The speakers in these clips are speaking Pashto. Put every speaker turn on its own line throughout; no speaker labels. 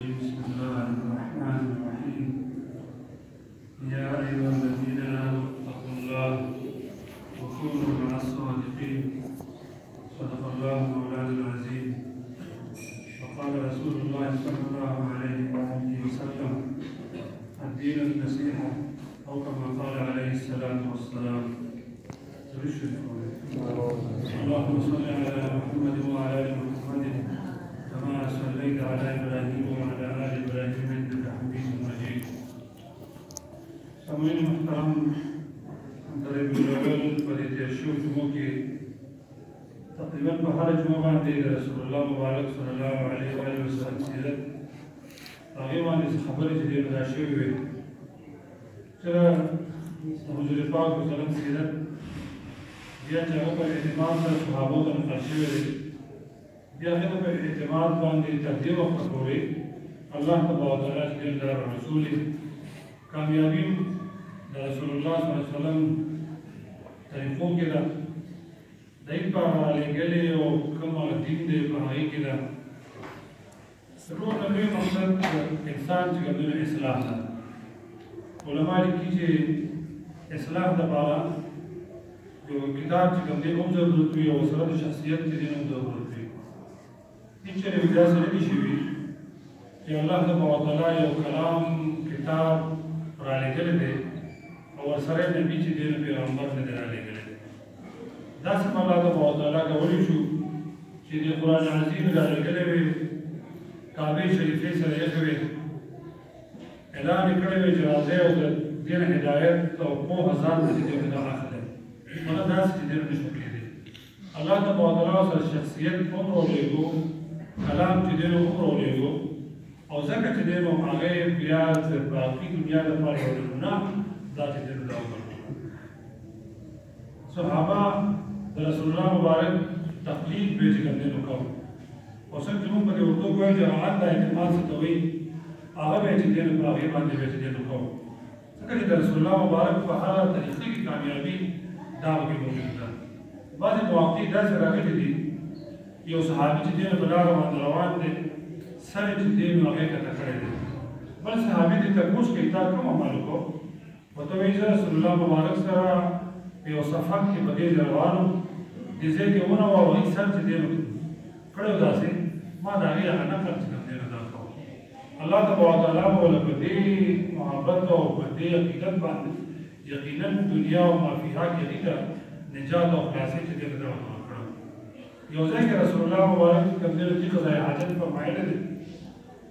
بسم الله الرحمن الرحيم. يا أيها الذين آمنوا اتقوا الله وكونوا مع الصادقين. صدق الله مولانا العظيم. وقال رسول الله صلى الله عليه وآله وسلم: الدين النصيحة، أو كما قال عليه الصلاة والسلام. اللهم صل على محمد وعلى آل محمد كما صليت على إبراهيم وعلى آل إبراهيم إنك حميد مجيد. سامعين محترم، درب الأول بديت أشوف جموعي تقريبا بحال جمعة دي رسول الله مبارك صلى الله عليه وآله وسلم سيرت أغيوان إذا خبر جديد راشيوي ترى حضور پاک وسلم سیرت بیا چې هغه په اعتماد سره صحابو ته نقل شوی دی، بیا هغه په اعتماد باندې تقدیر ورکوي الله تبارک وتعالى چې د رسول کامیابی د رسول الله صلی الله علیه وسلم طریقو کې ده، دای په لګلې او کوم دین دی په هغه کې ده. ضرور د دې مقصد انسان چې د اصلاح ده. علماء لیکي چې اصلاح د پاره جو کتاب چې کوم دی هم ضرورت وي او سره د شخصیت چې دی هم ضرورت وي. هیڅ چېرې داسې نه دي شوي چې الله تبارک وتعالی یو کلام کتاب رالېږلی دی او ورسره یې نبي چې دی نو پیغمبر نه دی رالېږلی دی. داسې هم الله تبارک وتعالی کولی شو چې د قرآن عظیم رالېږلی وي، کعبې شریفې سره ایښې وي، اعلان یې کړی وي چې راځئ او د دې نه هدایت او پوهه ځان ته چې دی نو دا اخلئ. مګر داسې چې دی نو نشو کېدی. الله تبارک وتعالی سره شخصیت هم راولېږو، کلام چې دی نو هم راولېږو، او ځکه چې دی نو هغه بیا د باقي دنیا لپاره یو ګناه دا چې دی نو دا وکړو. صحابه د رسول الله مبارک تقلید به چې کوم دی نو کوو، او څنګه چې موږ په دې اردو کې وایو چې جماعت د اعتماد څه ته وایي، هغه به چې دی نو په هغې باندې به چې دی نو کوو، ځکه چې د رسول الله مبارک په هره طریقه کې کامیابي دا پکې موجود ده. بعضې مواقع داسې راغلي دي، یو صحابي چې دی نو په لاره باندې روان دی، سر چې دی نو هغې کته کړی دی، بل صحابي دې تپوس کوي تا کوم عمل وکړو؟ ورته وایي زه رسول الله مبارک سره په یو سفر کې په دې ځای روان وم، دې ځای کې ونه وه هغوی سر چې دی نو کړی و داسې، ما د هغې هغه نقل چې کوم دی نو دا کوم. الله تبارک وتعالی به له په دې محبت او په دې عقیدت باندې یقینا دنیا او ما فیها کې هغې ته نجات او خلاصۍ چې دی نو دا ورکړه. یو ځای کې رسول الله مبارک چې کوم دی نو چې قضای حاجت فرمایلی دی،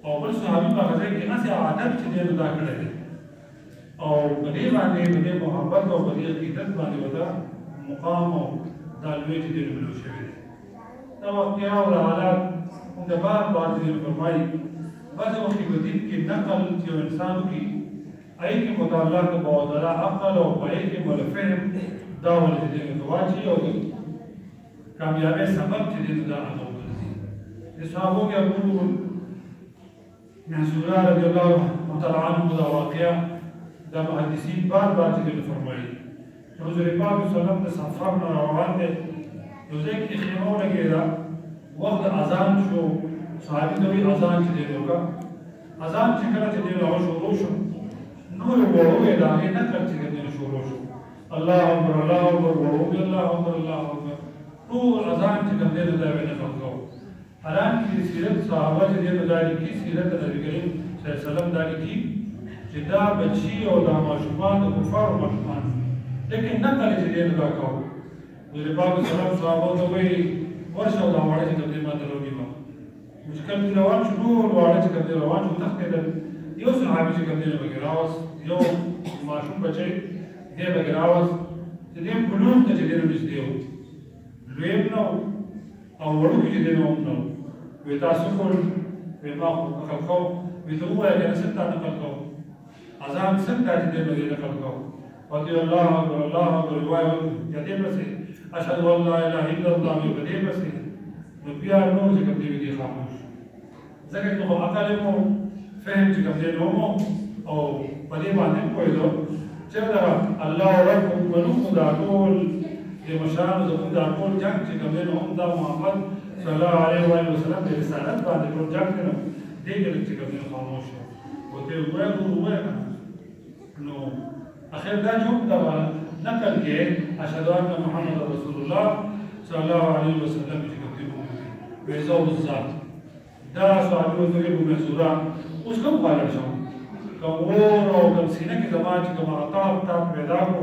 او بل صحابي په هغه ځای کې هسې عادت چې دی نو دا کړی دی، او په دې باندې په دې محبت او په دې عقیدت باندې ورته مقام او دا لوی چې دی نو ملو شوی دی. دا واقعه او حالات موږ بار بار چې دی نو فرمایي، بعضې وخت کې په دین کې نقل چې یو انسان وکړي، هغې کې مو د الله تبارک وتعالی عقل او په هغې کې مو له فهم دا ولې چې دی نو ته واچوي او د کامیابۍ سبب چې دی نو دا هغه وګرځي. د صحابو کې ابو منصور رضی الله تعالی عنه دا واقعه دا محدثین بار بار چې دی نو فرمایي چې حضور پاک صلی الله علیه وسلم د سفر نه روان دی، یو ځای کې خیمه ولګېده، وخت د اذان شو، صحابي ته وایي اذان چې دی نو وکړه. اذان چې کله چې دی نو هغه شروع شو، نور ورویې د هغې نقل چې دی نو شروع شو، الله اکبر الله اکبر ورویې الله اکبر الله اکبر، ټول اذان چې کوم دی نو دا یې نقل کوو. حالانکې سیرت صحابه چې دی نو دا لیکي، سیرت د نبي کریم صلی الله علیه وسلم دا لیکي چې دا بچي او دا ماشومان د کفارو ماشومان، لیکن نقل چې دی نو دا کوو. حضور پاک صلی الله علیه وسلم صحابو ته وایي ورشه او دا واړه چې کوم دی ما ته راونیوه. مشکل چې روان شو، ټول واړه چې کوم دی روان شو وتښتېدل. یو صحابي چې کوم دی نو پکې راوست، یو ماشوم بچی دی پکې راوست چې دی بلوغ ته چې دی نو نږدې و، لوی هم نه و او وړوکی چې دی نو هم نه و. وایي تاسو کول؟ وایي ما خو نقل کوو. وایي ته ووایه که نه څنګه تا نقل کوو؟ اذان څنګه چې دی نو دې نقل کوو؟ ورته الله اکبر الله اکبر وایه یا دې پسې اشهد ان لا اله الا الله وایي په دې پسې، نو بیا نور چې کوم دی وي دی خاموش، ځکه چې خو عقل یې مو فهم چې کوم دی نو مو او په دې باندې هم پوهېدو چې دا الله رب منو دا ټول د مشرانو زموږ دا ټول جنګ چې کوم دی نو هم دا محمد صلی الله علیه وسلم د رسالت باندې ټول جنګ دی نو دې کې چې کوم خاموش او ته وایې نو اخر دا جو دا نقل کې اشهد ان محمد رسول الله صلی الله علیه وسلم چې کوم ویزو الذات دا صحابه ته په مسورا اوس کوم غواړم شو کوم او کوم سینه کې زما چې کوم عطاب تا پیدا کو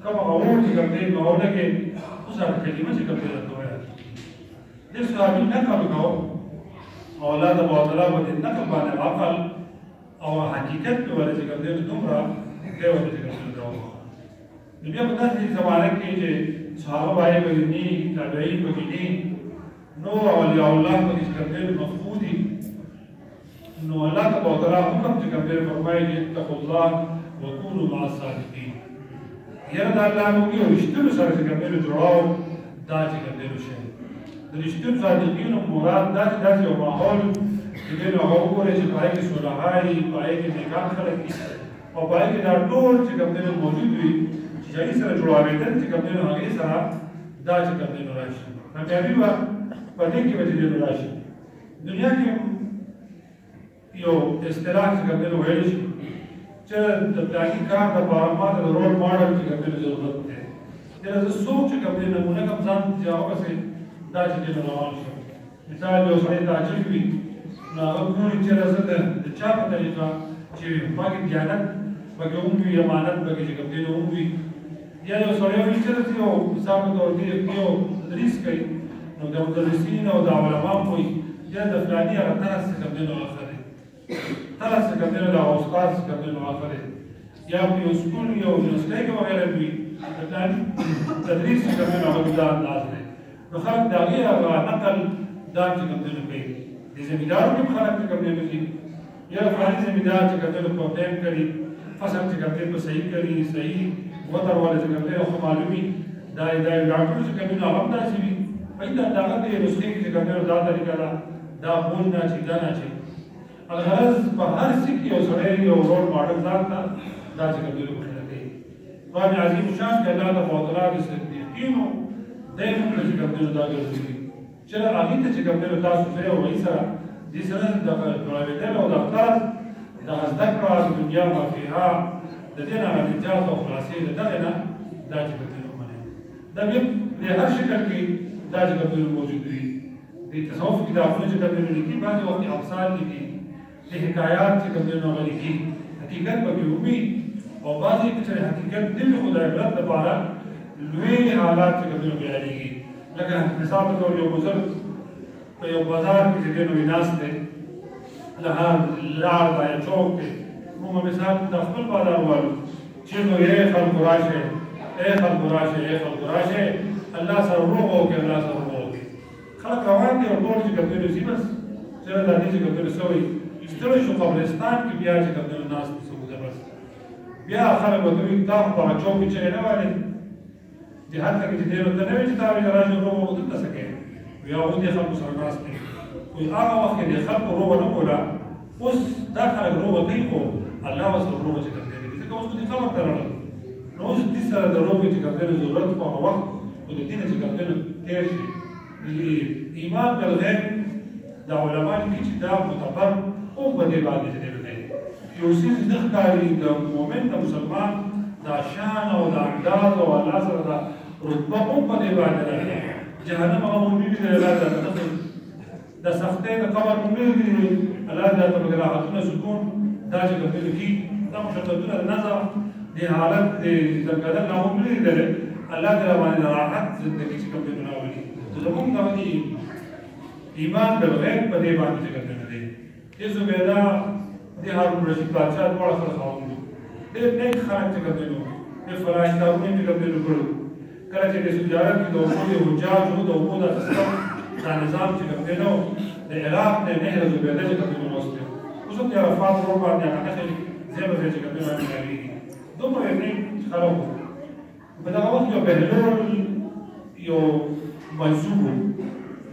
کوم اور چې کوم دې نوونه کې اوس هغه کلمه چې کوم دې راځي دې صحابه نه کوم اولاد ابو عبد الله باندې نقل باندې عقل او حقیقت په ورته کوم دې دومره دی ورته کوم دا بیا په داسې زمانه کې چې صحابه باندې بګنی تابعین بګنی نو اولیاء الله په دې کوم مفقودي نو الله تبارک وتعالى حکم چې کوم دې فرمایي چې اتقوا الله وكونوا مع الصادقين یره دا الله نو کې رښتینو سره چې کوم دې جوړاو دا چې کوم دې شي د رښتینو صادقینو مراد دا چې داسې یو ماحول چې دې نو هغه وګوري چې پای کې صلحای پای کې نیکان خلک او پای کې دا ټول چې کوم دې موجود وي چې ځای سره جوړاوېدل چې کوم دې هغه سره دا چې کوم دې راشي نو په دې کې وجه دې راشي دنیا کې یو اصطلاح چې کوم دې ویل شي چې د پلاني کار د بارما د رول ماډل چې کوم دې ضرورت دی دا زه سوچ چې کوم دې نمونه کوم ځان جواب سي دا چې دې روان شي مثال یو سړی تاجر وي نو هغه ګوري چې راځي د چا په طریقه چې باقي دیانت باقي عمومي امانت باقي چې کوم دې عمومي یا یو سړی وي چې راځي او حساب تور کې یو تدریس کوي نو د مدرسین او د علماء کوي یا د فلاني هغه تاسو کوم دې نو اخره تاسو کوم دې نو استاد کوم دې نو اخره یا په یو سکول یو یونیورسيټي کې وغیرہ وي د تدریس کوم دې نو هغه د انداز دی نو خلک دا غي هغه نقل دا چې کوم دې نو کوي د زمیندارو کې خلک کوم دې نو کوي یا فلاني زمیندار چې کوم دې نو پروګرام کوي فصل چې کوم دې په صحیح کوي صحیح وتر ولا چې کوم دې خو معلومي دا ډاکټر چې کوم دې نو هم داسي وي پیدا داغه دې نسخې کې کوم دا طریقه دا بول نه چې دا نه چې الغرض په هر څه کې یو سړی یو رول ماډل ځان ته دا چې کوم دې وکړي قرآن عظیم شان کې الله تعالی تعالی صدیقینو دایمه چې کوم دې دا ګرځي چې هغه ته چې کوم دې تاسو سره وایي سره دې سره د پرایویټ او د اختار د ذکر د دنیا ما فيها د دې نه نجات او خلاصې د دغه نه دا چې کوم دې ومنه دا به هر شکل کې دا چې کوم موجود دي د تصوف کتابونو چې کوم لیکي بعض وخت افسان لیکي د حکایات چې کوم نو لیکي حقیقت به وي او بعضی چې حقیقت د خدای عبادت لپاره لوی حالات چې کوم بیانېږي لکه مثال په تور یو بزرګ په یو بازار کې چې نو ویناس ده لهار لار دا چوک کې موږ مثال د خپل بازار وایو چې نو یې خلک راشه الله سره روغ او کې الله سره روغ خلک روان دي او ټول چې کوم دې بس چې دا دې چې کوم دې سوي ستړي شو قبرستان کې بیا چې کوم دې ناس څه بس بیا خلک به دوی دا په چوک کې نه وایي دې هر څه چې دې ورته نه وي چې دا راځي روغ او دې څه کوي بیا و دې خلک سره ناس دي خو هغه وخت دې خلک روغ نه کولا اوس دا خلک روغ کوي خو الله وسره روغ چې کوم دې ځکه اوس دې خبر درلود نو اوس دې سره د روغ چې کوم دې ضرورت په وخت ودين چې کوم تیر شي ایمان بالغیب د علماء کې چې دا معتبر او په دې باندې دې یو څه د ښکاری د مؤمن د مسلمان دا شان او د انداز او الله سره دا رتبه او په دې باندې راځي جهنم هغه موجود دی الله تعالی د سختۍ د قبر موجود دی الله تعالی په راحتونو سکون دا چې کوم کې دا مشکلاتونه نظر د حالت د ځنګل نه موجود دی الله تعالی باندې راحت زندگی چې کوم دی راوړي زموږ د ایمان بالغیب په دې باندې څنګه دی دې زبیدا دې هارون رشید بادشاہ ډول خلک خاوند دې نیک خلک چې کوم دی دې فرایض کارونه چې کوم دی کړو کله چې د تجارت کې د اوبو حجاج او د اوبو د سیستم دا نظام چې کوم دی نو د عراق د نهر زبیدا چې کوم دی واسطه اوس د عرفات ورو باندې هغه ځای چې کوم دی راځي دومره نه خلک په دا وخت یو بهلول یو منصوب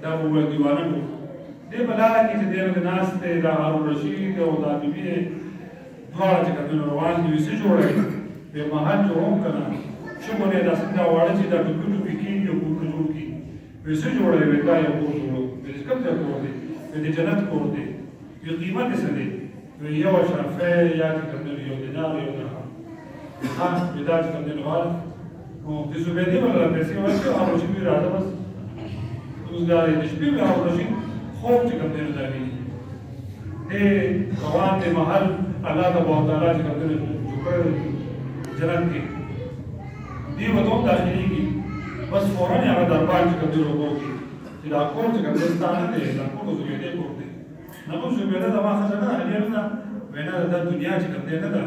دا وو دیوانه وو دې بلاله کې چې د ناس ته دا هارون رشید او دا بیبي دواړه چې کوم روان دي وسې جوړه په مهال جوړوم کنه شمونه دا څنګه واړه چې دا ټکو کې یو کور جوړ کی وسې جوړه وي دا یو کور جوړو د کوم ځای کور دی د جنت کور دی یو قیمت یې څه دی وایي یوه شرفی یا چې کوم دی یو دینار یو درهم ها وایي دا چې کوم دی نو واله نو د زبیدې ورله پیسې ورکړې او هغه شپې راځه بس روزګار یې د شپې مې هغه شي خوب چې کوم دی نو دا ویني دی روان دی محل الله تبارک وتعالی چې کوم دی نو جوړ جنت کې دی ورته هم داخلېږي بس فوراً یې هغه دربار چې کوم دی روبو کې چې دا کور چې کوم دی ستا نه دی دا کور د زبیدې کور دی نه خو زبیده زما ښځه نه هلیل ده وایي نه دا دنیا چې کوم دی نه ده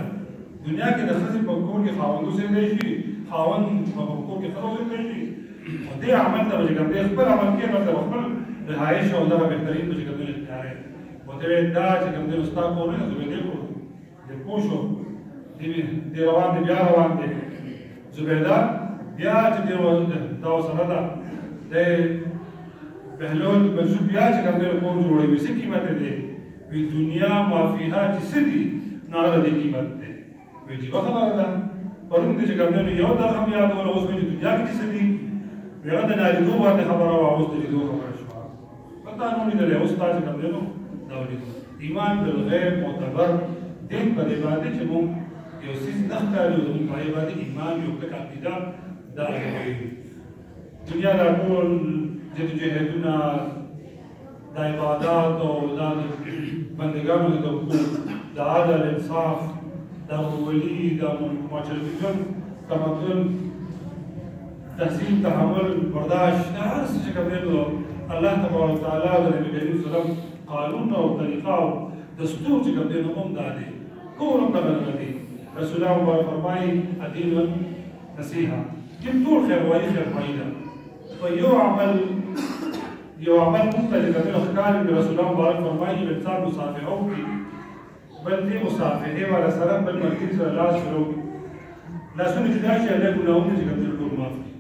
دنیا کې د ښځې په کور کې خاوند اوسېدی شي خاوند په کور کې ښځه اوسېدی شي خو دې عمل ته به چې کوم دی خپل عمل کې هلته به خپل رهایش او دغه بهترین به چې کوم دی اختیاروي ورته وایي دا چې کوم دی نو ستا کور نه زبیدې کور دی پوه شو دی روان دی بیا روان دی زبیده بیا چې دی دا ورسره ده دی بهلول منصور بیا چې کوم دی کور جوړوي څه قیمت دی وایي دنیا ما فیها چې څه دي نو هغه د دې قیمت دی وایي عجیبه خبره ده پرون دې چې کوم دی یو درهم یادوله اوس وایي دنیا کې څه دي وایي هغه د نالیدو باندې خبره وه اوس د لیدو خبره شوه پته نه ولیدلی اوس تا چې کوم دی نو دا ولیدو ایمان بالغیب معتبر دین په دې باندې چې مونږ یو څیز نه ښکاري زموږ په هغې باندې ایمان یو کلک عقیده دا هغه دنیا دا ټول جدوجهدونه د عبادات او دا د بندګانو د حقوق د عدل انصاف د ورورولي د معاشرتي ژوند تمدن تحصیل تحمل برداشت دا هر څه چې کوم دی نو الله تبارک وتعالی د نبي کریم صلی الله علیه وسلم قانون او طریقه او دستور چې کوم دی نو هم دا دی ټول هم دغه دی رسول الله مبارک فرمایي الدین نصیحه دین ټول خیروایي خیروایي ده په یو عمل مختلف کوي ښکاري د رسول الله مبارک فرمایي چې انسان مصافحه وکړي بل دې مصافحې والا سره بل ملګري سره لاس شروع کړي لاسونه جدا شي الله ګناهونه چې کوم ټول معاف کړي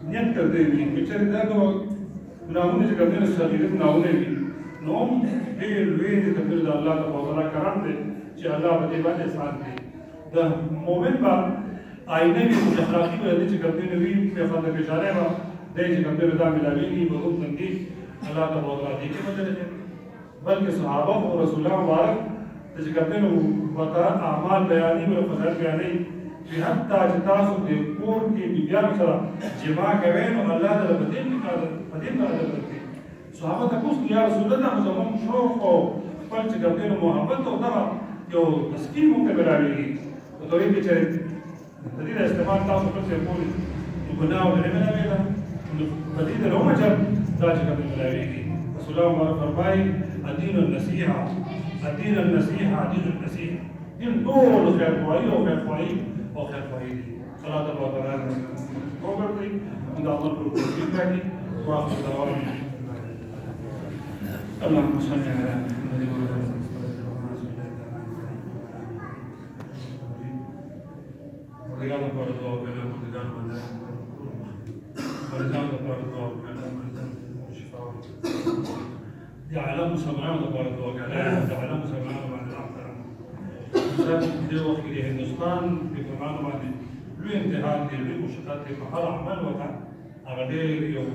نیت تر دې وي چې چېرې دا ګناهونه چې کوم صغیره ګناهونه وي نو هم ډېر لوی دي چې د الله تبارک وتعالی کرم دی چې الله په دې باندې احسان کوي د مؤمن به آینه وي خو اخلاقي به دې چې کوم دی وي په خاطر بشاره به دې چې کوم دی دا ملاویږي به هم تندي الله تبارک وتعالی کې بدل شي بلکې صحابه او رسول الله مبارک چې کوم دی وتا اعمال بیانې او فضایل بیانې چې حتی چې تاسو د کور کې بیبیانو سره جما کوئ نو الله تعالی په دې کې صحابه تاسو یا رسول الله زموږ شوق او خپل چې کوم دی محبت او دغه یو تسکین مونږ ته راوړي په توګه کې چې د دې استعمال تاسو پر څه کولی نو ګناه نه ملوي دا په دې ته رومه چې دا چې کوم ملوي رسول الله مبارک فرمایي الدین النصیحه الدین النصیحه الدین النصیحه دین ټول خیر خوایي او خیر خوایي او خیر خوایي صلوات الله تعالی وکړي دا امر په دې باندې واخر دعوانا اللهم صل على محمد وعلى آله Obrigado por todo, pelo obrigado por nada. Obrigado por todo, pelo يعلم سمعنا تبارك وتعالى يعلم سمعنا بعد الأحترام. مسافر وقت هندوستان بفرمان بعد لو امتحان دي لو مشکلات دي په هر عمل وکړه هغه ډېر یو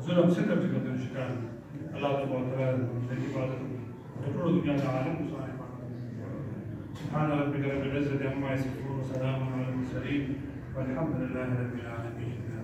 ظلم ستر چې کوم شکار الله تبارك وتعالى د عبادت ټول دنیا د عالم مصالح سبحان ربك رب العزة عما يصفون وسلام على المرسلين والحمد لله رب العالمين.